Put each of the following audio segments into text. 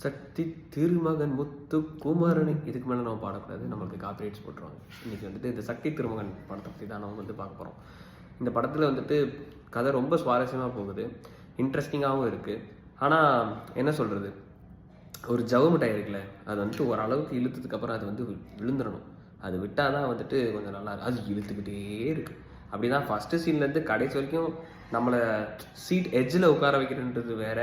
சக்தி திருமகன் முத்து குமரனை இதுக்கு மேலே நம்ம பாடக்கூடாது, நம்மளுக்கு காப்பிரைட்ஸ் போட்டுருவாங்க. இன்றைக்கி வந்துட்டு இந்த சக்தி திருமகன் படத்தை பற்றி தான் நம்ம பார்க்க போகிறோம். இந்த படத்தில் வந்துட்டு கதை ரொம்ப சுவாரஸ்யமாக போகுது, இன்ட்ரெஸ்டிங்காகவும் இருக்குது. ஆனால் என்ன சொல்கிறது, ஒரு ஜவு மிட்டாய் இருக்குல்ல, அது வந்துட்டு ஓரளவுக்கு இழுத்ததுக்கப்புறம் அது விழுந்துடணும். அது விட்டால் தான் வந்துட்டு கொஞ்சம் நல்லா இருக்கும். அது இழுத்துக்கிட்டே இருக்குது. அப்படி தான் ஃபஸ்ட்டு சீன்லேருந்து கடைசி வரைக்கும் நம்மளை சீட் எட்ஜில் உட்கார வைக்கிறன்றது வேற.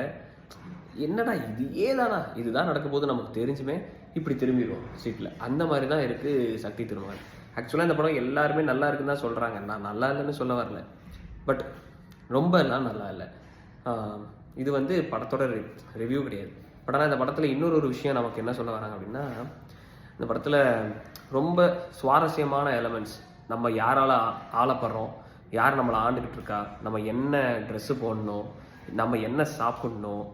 என்னடா இது ஏதானா இதுதான் நடக்க போது நமக்கு தெரிஞ்சுமே இப்படி திரும்பிடுவோம் சீட்டில். அந்த மாதிரி தான் இருக்குது சக்தி திருமகன். ஆக்சுவலாக இந்த படம் எல்லாருமே நல்லா இருக்குன்னு தான் சொல்கிறாங்க. நான் நல்லா இல்லைன்னு சொல்ல வரல, பட் ரொம்ப எல்லாம் நல்லா இல்லை. இது படத்தோட ரிவ்யூ கிடையாது. பட் ஆனால் இந்த படத்தில் இன்னொரு விஷயம் நமக்கு என்ன சொல்ல வராங்க அப்படின்னா, இந்த படத்தில் ரொம்ப சுவாரஸ்யமான எலமெண்ட்ஸ், நம்ம யாரால் ஆளப்படுறோம், யார் நம்மளை ஆண்டுக்கிட்டு இருக்கா, நம்ம என்ன ட்ரெஸ்ஸு போடணும், நம்ம என்ன சாப்பிட்ணும்,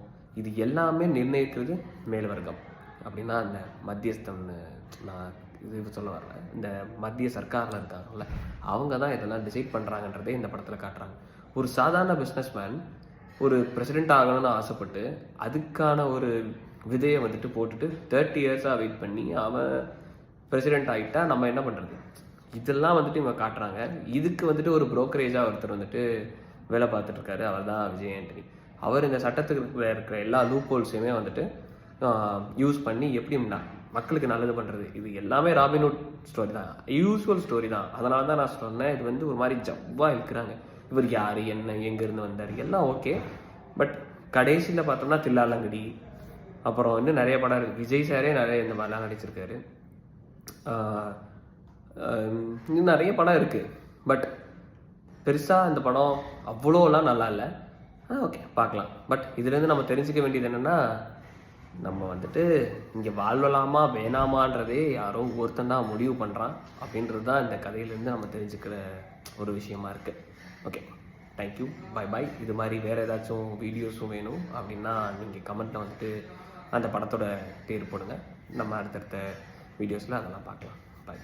இது எல்லாமே நிர்ணயிக்கிறது மேல்வர்க்கம். அப்படின்னா அந்த மத்தியஸ்தம்னு நான் இது சொல்ல வரல, இந்த மத்திய சர்க்காரில் இருக்காங்கல்ல, அவங்க தான் இதெல்லாம் டிசைட் பண்ணுறாங்கன்றதே இந்த படத்தில் காட்டுறாங்க. ஒரு சாதாரண பிஸ்னஸ்மேன் ஒரு பிரசிடெண்ட் ஆகணும்னு ஆசைப்பட்டு அதுக்கான ஒரு விதையை போட்டுட்டு 30 இயர்ஸாக வெயிட் பண்ணி அவன் பிரசிடெண்ட் ஆகிட்டா நம்ம என்ன பண்ணுறது, இதெல்லாம் இவங்க காட்டுறாங்க. இதுக்கு ஒரு புரோக்கரேஜாக ஒருத்தர் வேலை பார்த்துட்ருக்காரு. அவர் தான் விஜய் ஆண்டனி. அவர் இந்த சட்டத்துக்கு இருக்கிற எல்லா லூப் ஹோல்ஸையுமே யூஸ் பண்ணி எப்படின்னா மக்களுக்கு நல்லது பண்ணுறது. இது எல்லாமே ராபின்ஹுட் ஸ்டோரி தான், யூஸ்வல் ஸ்டோரி தான். அதனால தான் நான் சொன்னேன், இது ஒரு மாதிரி ஜவ்வாக இருக்கிறாங்க. இவர் யார், என்ன, எங்கேருந்து வந்தார், எல்லாம் ஓகே. பட் கடைசியில் பார்த்தோம்னா தில்லாலங்கடி, அப்புறம் இன்னும் நிறைய படம் இருக்குது. விஜய் சாரே நிறைய இந்த மாதிரிலாம் நடிச்சிருக்காரு. இன்னும் நிறைய படம் இருக்குது. பட் பெருசாக இந்த படம் அவ்வளோலாம் நல்லா இல்லை. ஓகே, பார்க்கலாம். பட் இதுலேருந்து நம்ம தெரிஞ்சுக்க வேண்டியது என்னென்னா, நம்ம இங்கே வாழ்வலாமா வேணாமான்றதே யாரோ ஒருத்தன் தான் முடிவு பண்ணுறான் அப்படின்றது தான் இந்த கதையிலேருந்து நம்ம தெரிஞ்சுக்கிற ஒரு விஷயமா இருக்குது. Okay, thank you, bye. இது மாதிரி வேறு ஏதாச்சும் வீடியோஸும் வேணும் அப்படின்னா நீங்கள் கமெண்ட்டில் அந்த படத்தோட பேர் போடுங்க. நம்ம அடுத்தடுத்த வீடியோஸில் அதெல்லாம் பார்க்கலாம். பை.